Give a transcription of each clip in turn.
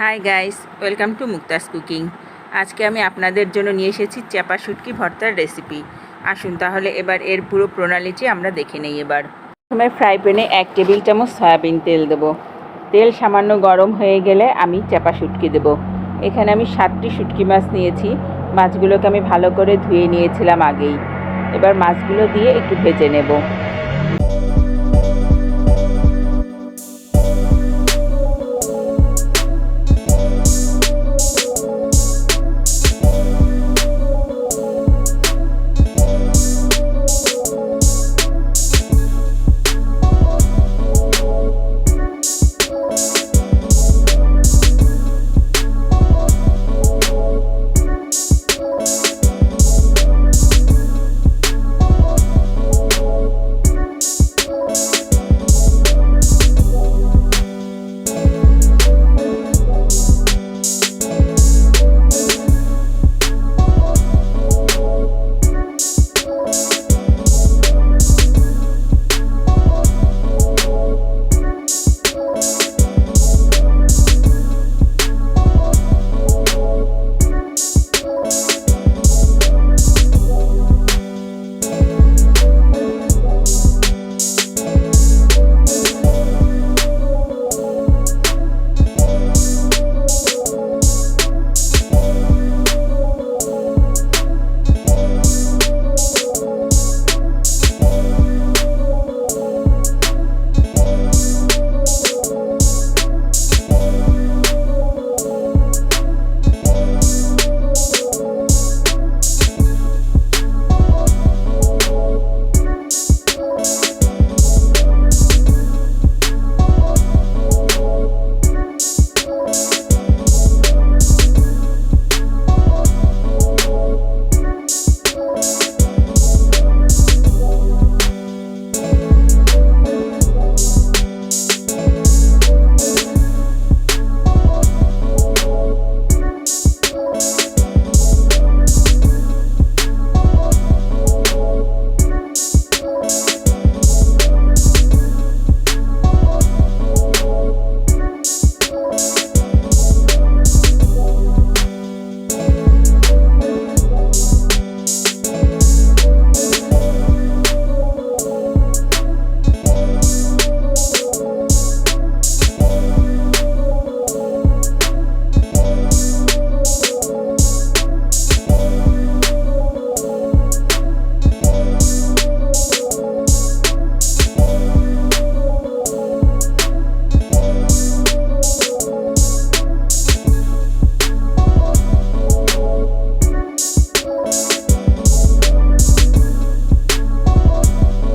Hi guys, welcome to Mukta's cooking. আজকে আমি আপনাদের জন্য নিয়ে এসেছি চাপা শুটকি ভর্তার রেসিপি। আসুন তাহলে এবার এর পুরো প্রণালীটি আমরা দেখে নেই। এবার প্রথমে ফ্রাই প্যানে 1 টেবিল চামচ সয়াবিন তেল দেব। তেল সামান্য গরম হয়ে গেলে আমি চাপা শুটকি দেব। এখানে আমি 7টি শুটকি মাছ নিয়েছি। মাছগুলোকে আমি ভালো করে ধুয়ে নিয়েছিলাম আগেই। এবার মাছগুলো দিয়ে একটু ভেজে নেব।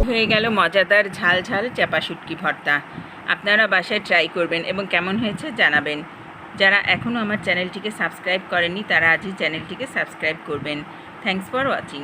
হয়ে গেল মজাদার ঝাল ঝাল চাপা শুটকি ভর্তা। আপনারা বাসায় ট্রাই করবেন এবং কেমন হয়েছে জানাবেন। যারা এখনও আমার চ্যানেলটিকে সাবস্ক্রাইব করেননি তারা আজই চ্যানেলটিকে সাবস্ক্রাইব করবেন। Thanks for watching.